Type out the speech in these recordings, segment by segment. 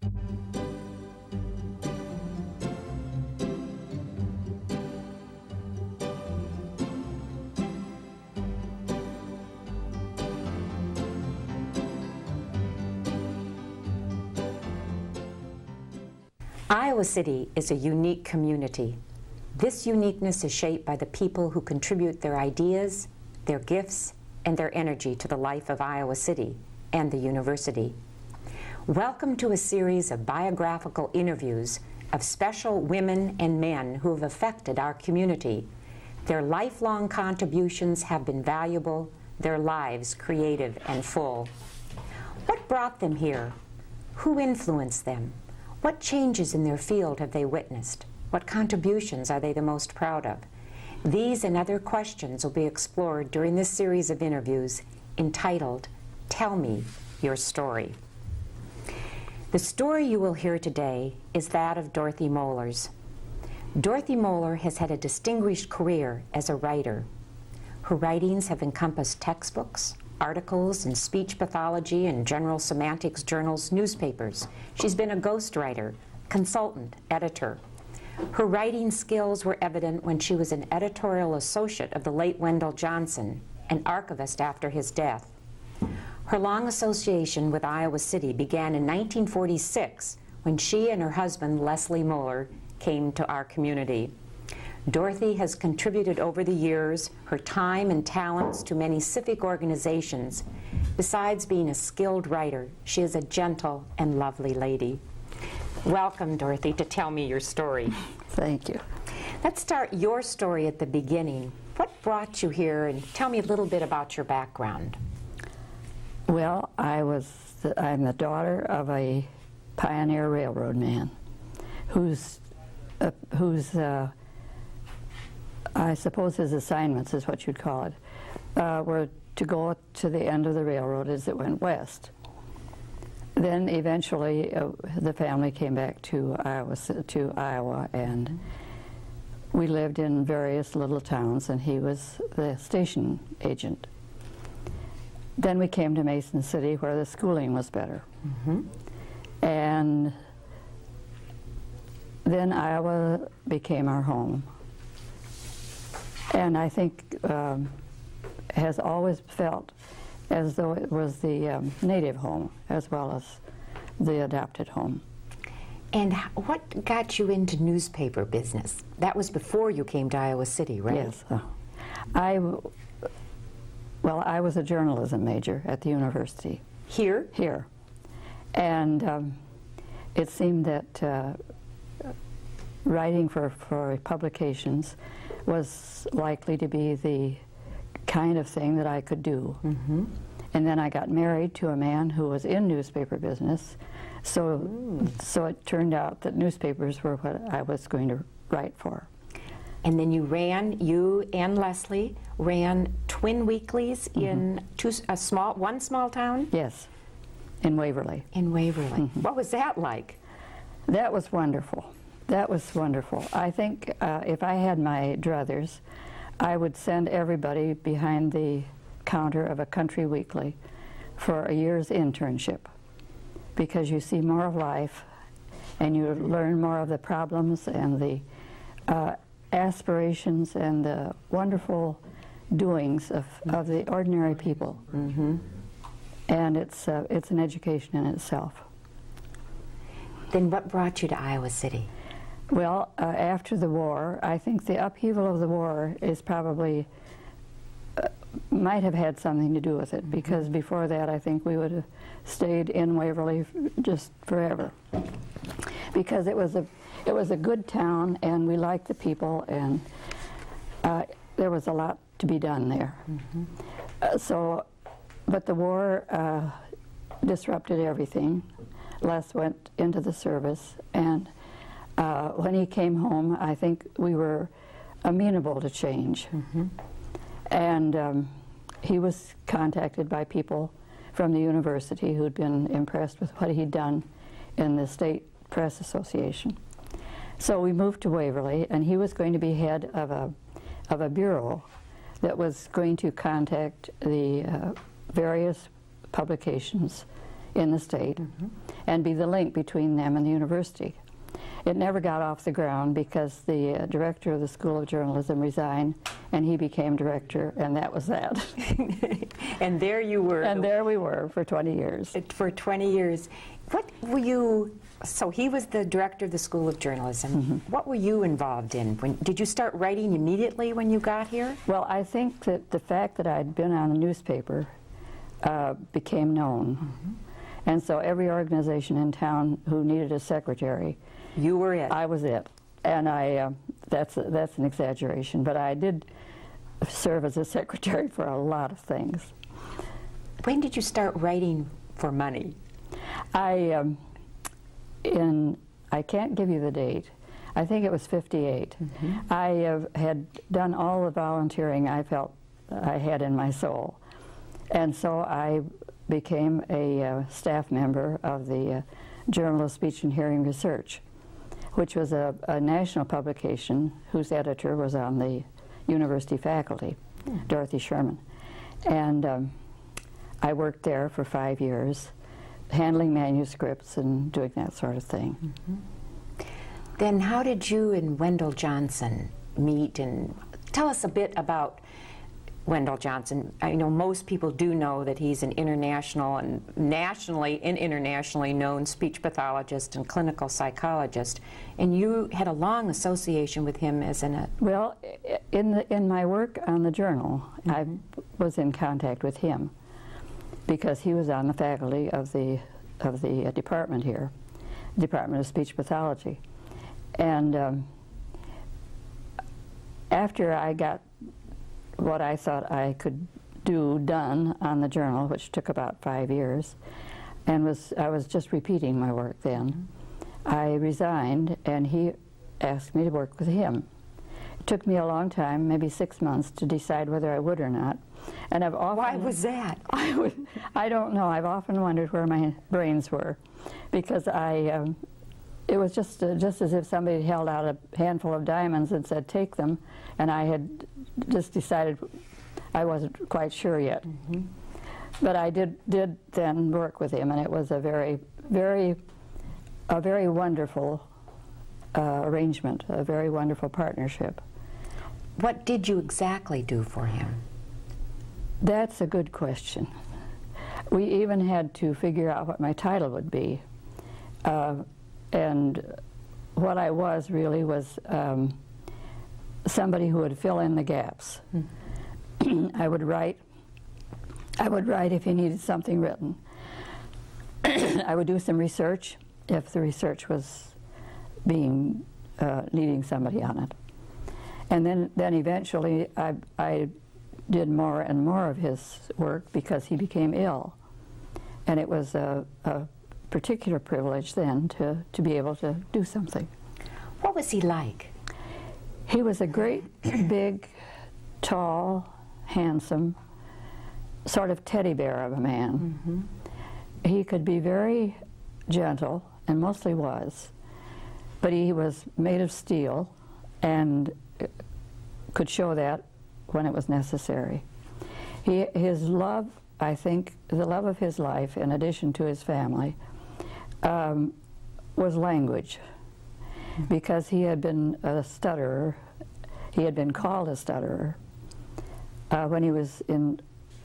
Iowa City is a unique community. This uniqueness is shaped by the people who contribute their ideas, their gifts, and their energy to the life of Iowa City and the university. Welcome to a series of biographical interviews of special women and men who have affected our community. Their lifelong contributions have been valuable, their lives creative and full. What brought them here? Who influenced them? What changes in their field have they witnessed? What contributions are they the most proud of? These and other questions will be explored during this series of interviews entitled, Tell Me Your Story. The story you will hear today is that of Dorothy Moeller's. Dorothy Moeller has had a distinguished career as a writer. Her writings have encompassed textbooks, articles in speech pathology and general semantics journals, newspapers. She's been a ghostwriter, consultant, editor. Her writing skills were evident when she was an editorial associate of the late Wendell Johnsons, an archivist after his death. Her long association with Iowa City began in 1946 when she and her husband, Leslie Moeller, came to our community. Dorothy has contributed over the years her time and talents to many civic organizations. Besides being a skilled writer, she is a gentle and lovely lady. Welcome, Dorothy, to Tell Me Your Story. Thank you. Let's start your story at the beginning. What brought you here, and tell me a little bit about your background. Well, I'm the daughter of a pioneer railroad man whose I suppose his assignments is what you'd call it, were to go to the end of the railroad as it went west. Then eventually the family came back to Iowa, and we lived in various little towns, and he was the station agent. Then we came to Mason City, where the schooling was better. Mm-hmm. And then Iowa became our home. And I think has always felt as though it was the native home as well as the adopted home. And what got you into newspaper business? That was before you came to Iowa City, right? Yes. I was a journalism major at the university. Here? Here. And it seemed that writing for publications was likely to be the kind of thing that I could do. Mm-hmm. And then I got married to a man who was in newspaper business, so it turned out that newspapers were what I was going to write for. And then you and Leslie ran twin weeklies in one small town? Yes, in Waverly. In Waverly. Mm-hmm. What was that like? That was wonderful. That was wonderful. I think if I had my druthers, I would send everybody behind the counter of a country weekly for a year's internship, because you see more of life and you learn more of the problems and the aspirations and the wonderful doings of the ordinary people. Mm-hmm. And it's an education in itself. Then what brought you to Iowa City? Well, after the war, I think the upheaval of the war is probably, might have had something to do with it, because before that I think we would have stayed in Waverly just forever. Because it was a good town, and we liked the people, and there was a lot to be done there. Mm-hmm. But the war disrupted everything. Les went into the service, and when he came home, I think we were amenable to change. Mm-hmm. And he was contacted by people from the university who'd been impressed with what he'd done in the State Press Association. So we moved to Waverly, and he was going to be head of a bureau that was going to contact the various publications in the state and be the link between them and the university. It never got off the ground because the director of the School of Journalism resigned and he became director, and that was that. And there you were. And there we were for 20 years. For 20 years. What were you, so he was the director of the School of Journalism. What were you involved in? Did you start writing immediately when you got here? Well, I think that the fact that I'd been on a newspaper became known. And so every organization in town who needed a secretary, you were it. I was it. And that's an exaggeration, but I did serve as a secretary for a lot of things. When did you start writing for money? I can't give you the date. I think it was 58. I had done all the volunteering I felt I had in my soul. And so I became a staff member of the Journal of Speech and Hearing Research, which was a national publication whose editor was on the university faculty, Dorothy Sherman. And I worked there for 5 years, handling manuscripts and doing that sort of thing. Then how did you and Wendell Johnson meet? And tell us a bit about Wendell Johnson. I know most people do know that he's an international and nationally and internationally known speech pathologist and clinical psychologist, and you had a long association with him as an... Well, in my work on the Journal, I was in contact with him because he was on the faculty of the department here, Department of Speech Pathology. And after I got what I thought I could do done on the Journal, which took about 5 years, and I was just repeating my work then, I resigned, and he asked me to work with him. It took me a long time, maybe 6 months, to decide whether I would or not. And I've often... Why was that? I don't know. I've often wondered where my brains were, because it was just as if somebody held out a handful of diamonds and said, take them, and I had just decided I wasn't quite sure yet. But I did then work with him, and it was a very wonderful arrangement, a very wonderful partnership. What did you exactly do for him? That's a good question. We even had to figure out what my title would be. And what I was really was somebody who would fill in the gaps. I would write if he needed something written. I would do some research if the research was needing somebody on it. And then eventually I did more and more of his work because he became ill. And it was a particular privilege then to be able to do something. What was he like? He was a great, big, tall, handsome, sort of teddy bear of a man. He could be very gentle, and mostly was, but he was made of steel and could show that when it was necessary. His love, I think, the love of his life, in addition to his family, was language, because he had been a stutterer. He had been called a stutterer when he was in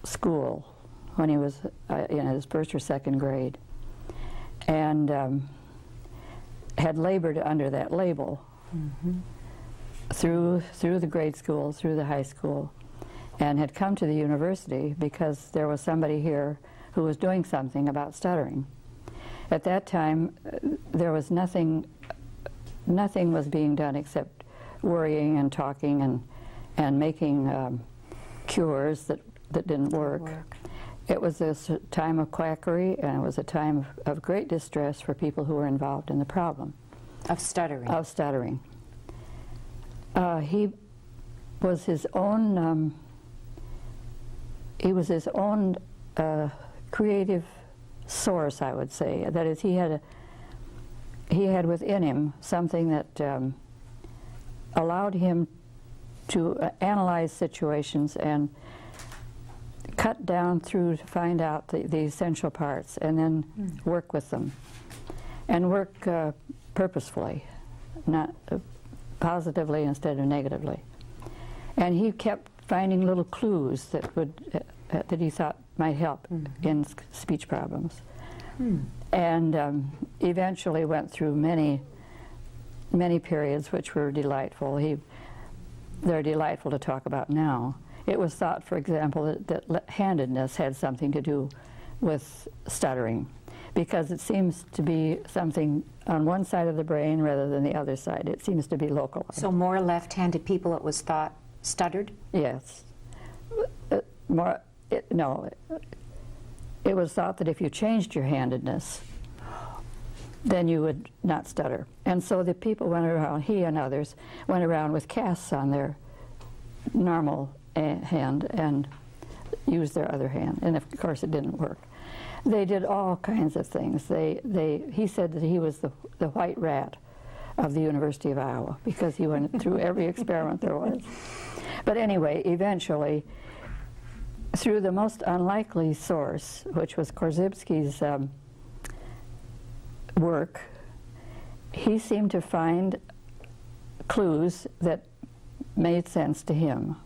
school, when he was in his first or second grade, and had labored under that label through the grade school, through the high school, and had come to the university because there was somebody here who was doing something about stuttering. At that time, there was nothing was being done except worrying and talking and making cures that didn't work. It was a time of quackery, and it was a time of great distress for people who were involved in the problem. Of stuttering. Of stuttering. He was his own creative source, I would say. That is, he had within him something that allowed him to analyze situations and cut down through to find out the essential parts and then work with them. And work purposefully, not positively instead of negatively. And he kept finding little clues that would that he thought might help in speech problems. And eventually went through many periods which were delightful. They're delightful to talk about now. It was thought, for example, that handedness had something to do with stuttering, because it seems to be something on one side of the brain rather than the other side. It seems to be local. So more left-handed people, it was thought, stuttered? Yes. No. It was thought that if you changed your handedness, then you would not stutter. And so the people went around, he and others, went around with casts on their normal hand and used their other hand. And of course it didn't work. They did all kinds of things. He said that he was the white rat of the University of Iowa because he went through every experiment there was. But anyway, eventually, through the most unlikely source, which was Korzybski's work, he seemed to find clues that made sense to him.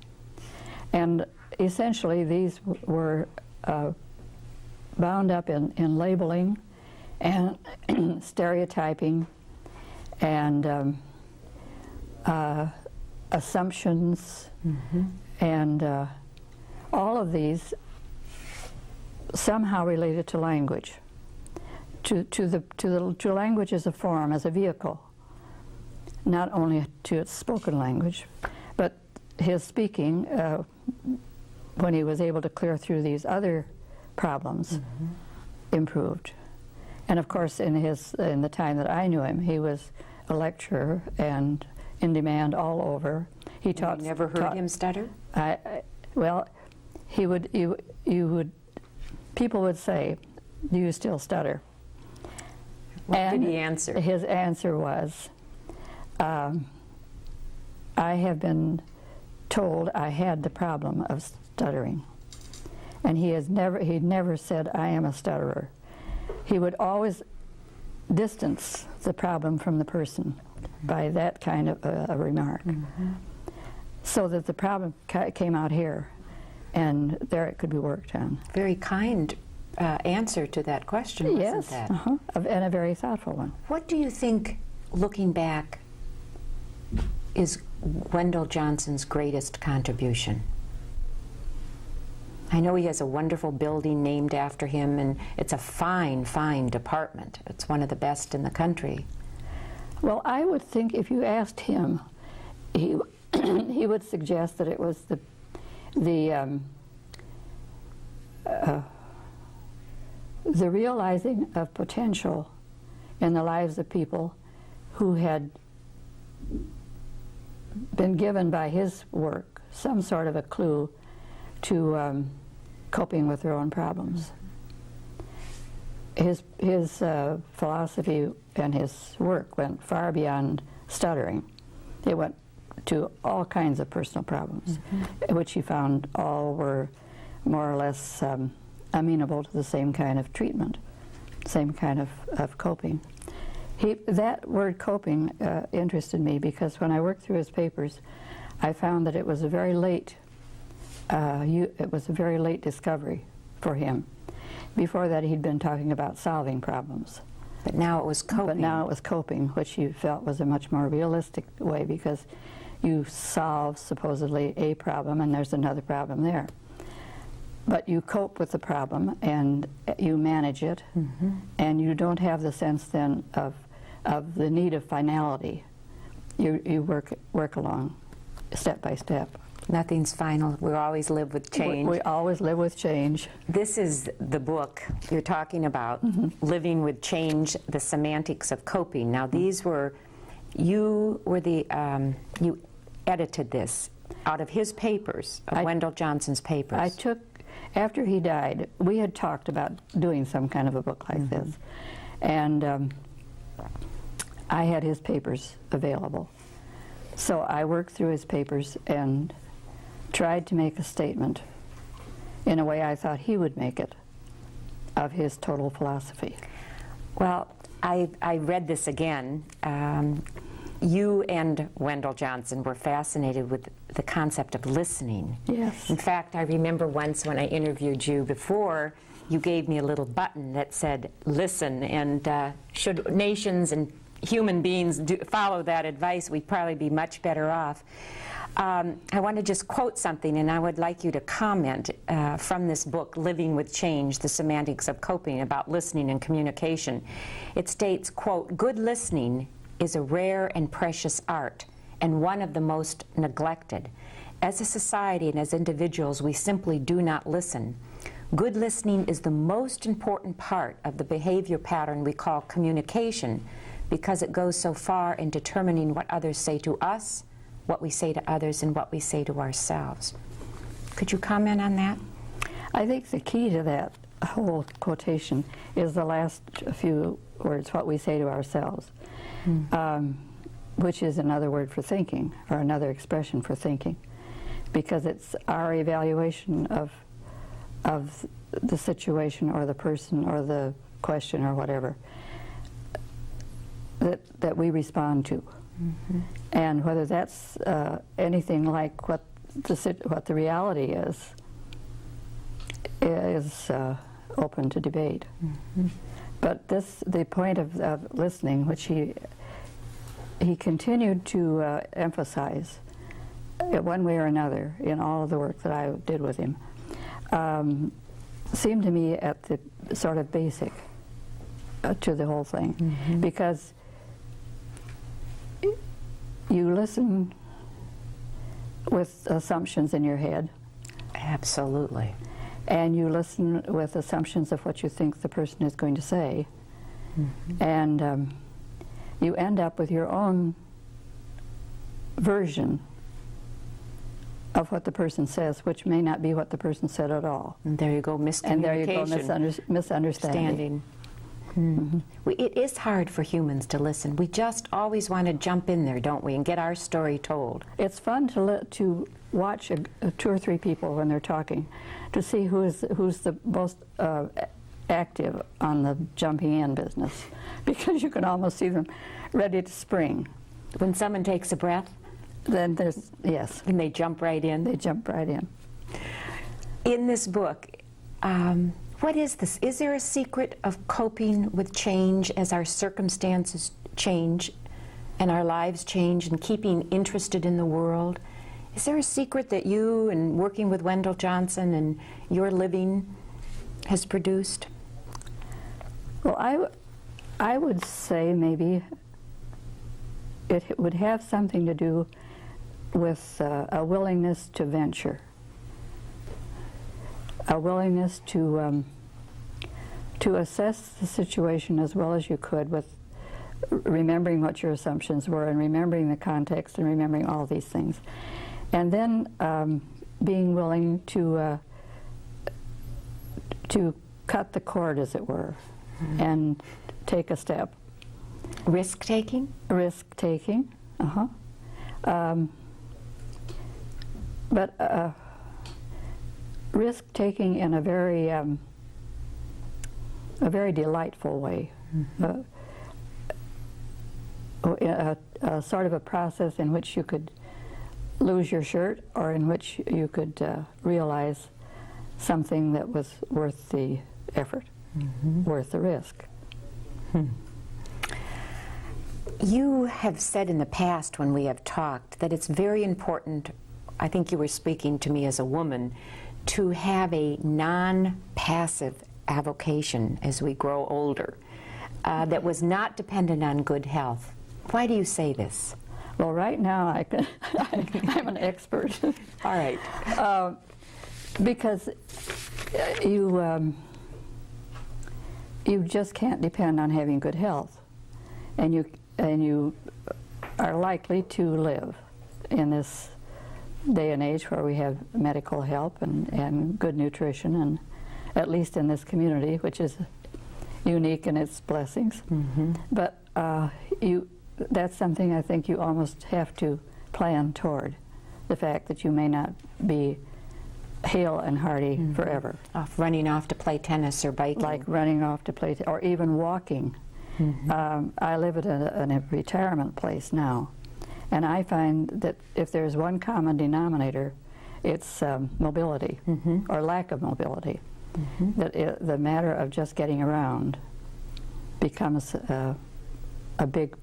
And essentially these were bound up in labeling and stereotyping and assumptions, and all of these somehow related to language, to language as a form, as a vehicle, not only to its spoken language, but his speaking, when he was able to clear through these other problems, improved. And of course, in the time that I knew him, he was a lecturer and in demand all over. He taught. You never heard him stutter? Well, he would. You would. People would say, "Do you still stutter?" What did he answer? His answer was, "I have been told I had the problem of stuttering," and he'd never said, "I am a stutterer." He would always distance the problem from the person by that kind of a remark, so that the problem came out here, and there it could be worked on. Very kind answer to that question, wasn't yes, that? And a very thoughtful one. What do you think, looking back, is Wendell Johnson's greatest contribution? I know he has a wonderful building named after him, and it's a fine, fine department. It's one of the best in the country. Well, I would think if you asked him, he he would suggest that it was the realizing of potential in the lives of people who had been given by his work some sort of a clue to coping with their own problems. His philosophy and his work went far beyond stuttering. It went to all kinds of personal problems, which he found all were more or less amenable to the same kind of treatment, same kind of coping. That word coping interested me because when I worked through his papers, I found that it was a very late discovery for him. Before that, he'd been talking about solving problems. But now it was coping. But now it was coping, which he felt was a much more realistic way, because you solve supposedly a problem and there's another problem there. But you cope with the problem and you manage it, and you don't have the sense then of the need of finality. You work along step by step. Nothing's final. We always live with change. We always live with change. This is the book you're talking about, Living with Change, the Semantics of Coping. Now these were, you edited this out of his papers, Wendell Johnson's papers. I took, after he died, we had talked about doing some kind of a book like this. And I had his papers available. So I worked through his papers and tried to make a statement in a way I thought he would make it, of his total philosophy. Well, I read this again. You and Wendell Johnson were fascinated with the concept of listening. Yes. In fact, I remember once when I interviewed you before, you gave me a little button that said, listen, and should nations and human beings follow that advice, we'd probably be much better off. I want to just quote something, and I would like you to comment from this book, Living with Change, The Semantics of Coping, about listening and communication. It states, quote, "Good listening is a rare and precious art, and one of the most neglected. As a society and as individuals, we simply do not listen. Good listening is the most important part of the behavior pattern we call communication, because it goes so far in determining what others say to us, what we say to others, and what we say to ourselves." Could you comment on that? I think the key to that whole quotation is the last few words, what we say to ourselves, which is another word for thinking, or another expression for thinking, because it's our evaluation of the situation or the person or the question or whatever that we respond to. Mm-hmm. And whether that's anything like what the reality is open to debate. Mm-hmm. But the point of listening, which he continued to emphasize one way or another in all of the work that I did with him, seemed to me at the sort of basic to the whole thing. Mm-hmm. Because you listen with assumptions in your head. Absolutely. And you listen with assumptions of what you think the person is going to say. Mm-hmm. And you end up with your own version of what the person says, which may not be what the person said at all. And there you go, miscommunication. And there you go, misunderstanding. Mm-hmm. It is hard for humans to listen. We just always want to jump in there, don't we, and get our story told. It's fun to watch two or three people when they're talking, to see who's the most active on the jumping in business, because you can almost see them ready to spring. When someone takes a breath? Then there's, yes. And they jump right in? They jump right in. In this book, what is this? Is there a secret of coping with change as our circumstances change and our lives change, and keeping interested in the world? Is there a secret that you, and working with Wendell Johnson and your living, has produced? Well, I would say maybe it would have something to do with a willingness to venture. A willingness to assess the situation as well as you could, with remembering what your assumptions were and remembering the context and remembering all these things. And then being willing to cut the cord, as it were, mm-hmm. and take a step. Risk-taking? Risk-taking, but risk-taking in a very delightful way. Mm-hmm. A sort of a process in which you could lose your shirt, or in which you could realize something that was worth the effort, mm-hmm. worth the risk. You have said in the past when we have talked that it's very important, I think you were speaking to me as a woman, to have a non-passive avocation as we grow older that was not dependent on good health. Why do you say this? Well, right now I'm an expert. All right. Because you just can't depend on having good health, and you are likely to live in this day and age where we have medical help and good nutrition, and at least in this community, which is unique in its blessings. Mm-hmm. But that's something I think you almost have to plan toward, the fact that you may not be hale and hearty forever. Running off to play tennis or biking. Like running off to play, or even walking. I live at a retirement place now, and I find that if there's one common denominator, it's mobility, or lack of mobility. That the matter of just getting around becomes a big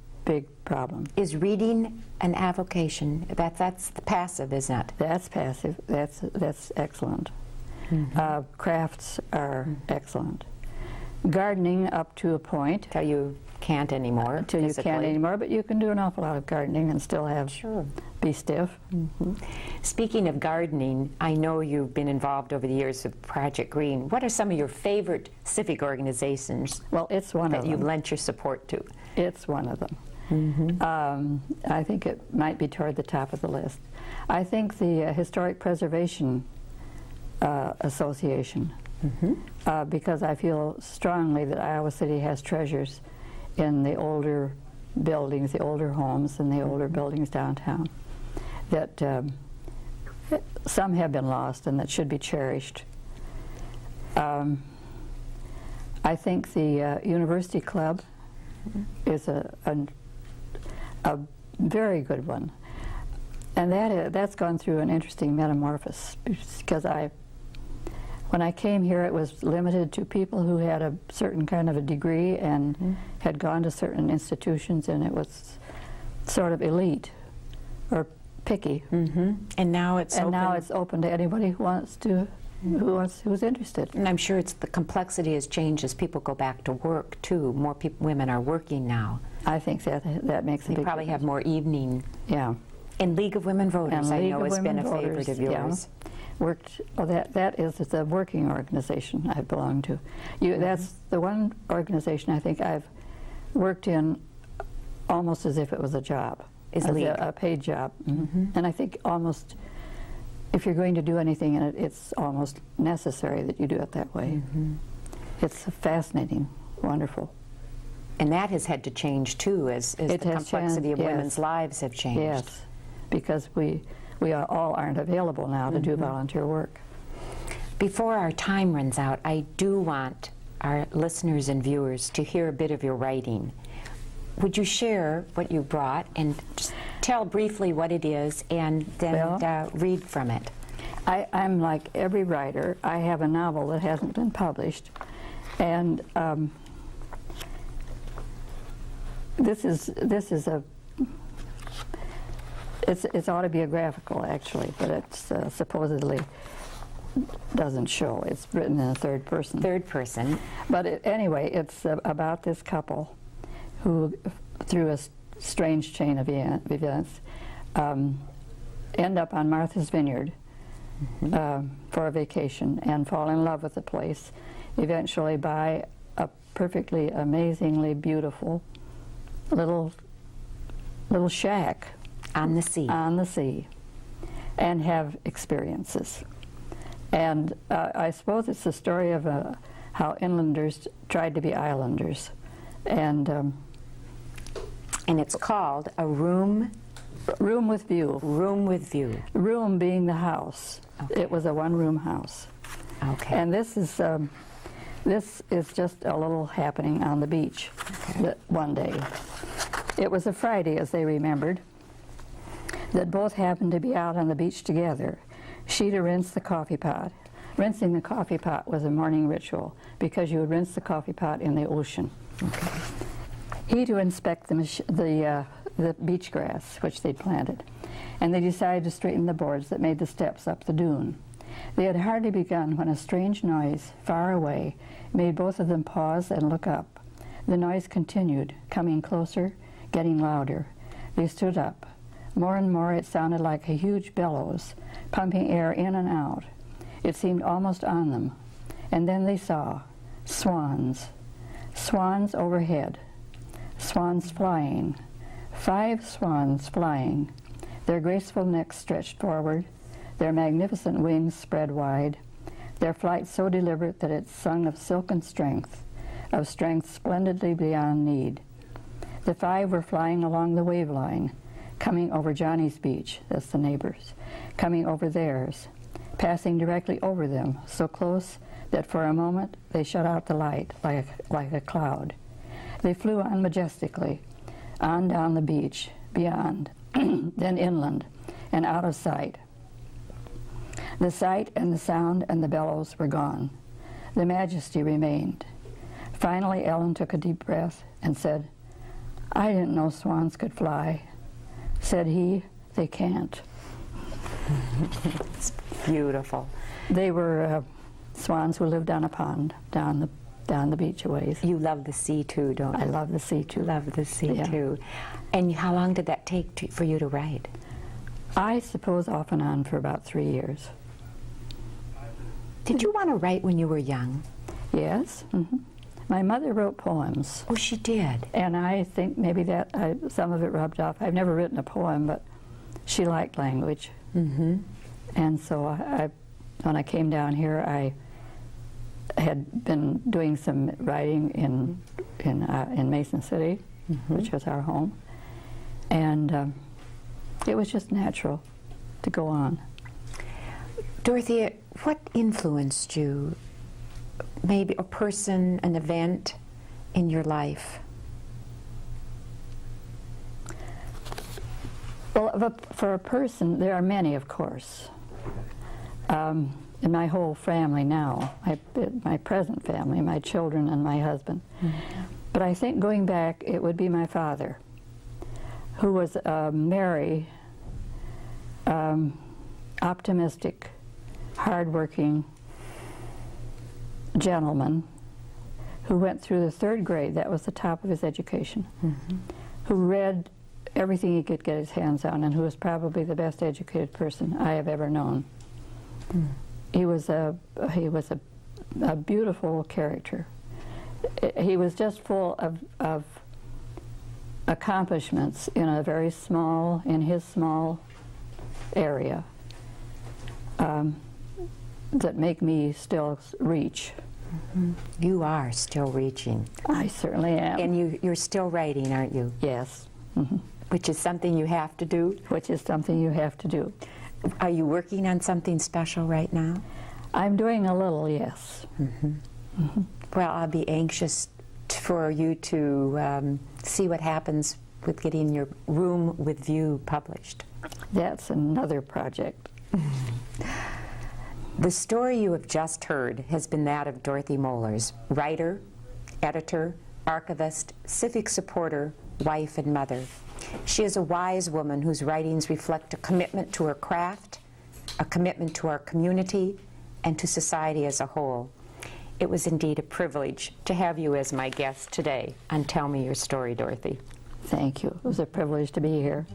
problem. Is reading an avocation? That's the passive, isn't it? That's passive. That's excellent. Crafts are excellent. Gardening up to a point. Till you can't anymore. Till you can't anymore, but you can do an awful lot of gardening and still have be stiff. Speaking of gardening, I know you've been involved over the years with Project Green. What are some of your favorite civic organizations? Well, it's one of them. That you've lent your support to? It's one of them. I think it might be toward the top of the list. I think the Historic Preservation Association, because I feel strongly that Iowa City has treasures in the older buildings, the older homes, and the older buildings downtown, that some have been lost and that should be cherished. I think the University Club is a very good one, and that's gone through an interesting metamorphosis, because when I came here, it was limited to people who had a certain kind of a degree and had gone to certain institutions, and it was sort of elite or picky. And now it's open. Now it's open to anybody who wants to, who's interested. And I'm sure the complexity has changed as people go back to work too. More women are working now. I think that makes a big difference. They probably have more evening. Yeah. And League of Women Voters, I know, has been a favorite of yours. That is the working organization I belong to. That's the one organization I think I've worked in almost as if it was a job, as a paid job. And I think almost, if you're going to do anything in it, it's almost necessary that you do it that way. It's fascinating, wonderful. And that has had to change too, as the complexity of women's lives have changed. Yes, because we all aren't available now to do volunteer work. Before our time runs out, I do want our listeners and viewers to hear a bit of your writing. Would you share what you brought and just tell briefly what it is, and then read from it? I'm like every writer. I have a novel that hasn't been published, and this is it's autobiographical, actually, but it's supposedly doesn't show. It's written in a third person. Third person. But anyway, it's about this couple who, through a strange chain of events, end up on Martha's Vineyard for a vacation and fall in love with the place. Eventually buy a perfectly amazingly beautiful little shack on the sea, and have experiences. And I suppose it's the story of how inlanders tried to be islanders, and it's called A Room with View. Room with View. Room being the house. Okay. It was a one-room house. Okay. And this is just a little happening on the beach one day. It was a Friday, as they remembered, that both happened to be out on the beach together. She to rinse the coffee pot. Rinsing the coffee pot was a morning ritual, because you would rinse the coffee pot in the ocean. Okay. He to inspect the beach grass, which they'd planted. And they decided to straighten the boards that made the steps up the dune. They had hardly begun when a strange noise, far away, made both of them pause and look up. The noise continued, coming closer, getting louder. They stood up. More and more it sounded like a huge bellows, pumping air in and out. It seemed almost on them. And then they saw swans. Swans overhead. Swans flying. 5 swans flying. Their graceful necks stretched forward, their magnificent wings spread wide, their flight so deliberate that it sung of silken strength, of strength splendidly beyond need. The 5 were flying along the wave line, coming over Johnny's beach, that's the neighbors, coming over theirs, passing directly over them, so close that for a moment they shut out the light like a cloud. They flew on majestically, on down the beach, beyond, then inland, and out of sight. The sight and the sound and the bellows were gone. The majesty remained. Finally, Ellen took a deep breath and said, "I didn't know swans could fly." Said he, "They can't." It's beautiful. They were swans who lived on a pond down the beach a ways. You love the sea too, don't you? I love the sea too. Love the sea Yeah. too. And how long did that take for you to write? I suppose off and on for about 3 years. Did you want to write when you were young? Yes. My mother wrote poems, Oh, she did. and I think maybe that some of it rubbed off. I've never written a poem, but she liked language. And so when I came down here, I had been doing some writing in Mason City, which was our home, and it was just natural to go on. Dorothy, what influenced you? Maybe a person, an event in your life? Well, for a person, there are many, of course. In my whole family now, my present family, my children and my husband. But I think going back, it would be my father, who was a merry, optimistic, hardworking gentleman who went through the 3rd grade. That was the top of his education. Who read everything he could get his hands on, and who was probably the best educated person I have ever known. He was a beautiful character. He was just full of accomplishments in his small area that make me still reach. You are still reaching. I certainly am. And you're still writing, aren't you? Yes. Which is something you have to do? Which is something you have to do. Are you working on something special right now? I'm doing a little, yes. Well, I'll be anxious for you to see what happens with getting your Room with View published. That's another project. The story you have just heard has been that of Dorothy Moellers, writer, editor, archivist, civic supporter, wife, and mother. She is a wise woman whose writings reflect a commitment to her craft, a commitment to our community, and to society as a whole. It was indeed a privilege to have you as my guest today on Tell Me Your Story, Dorothy. Thank you. It was a privilege to be here.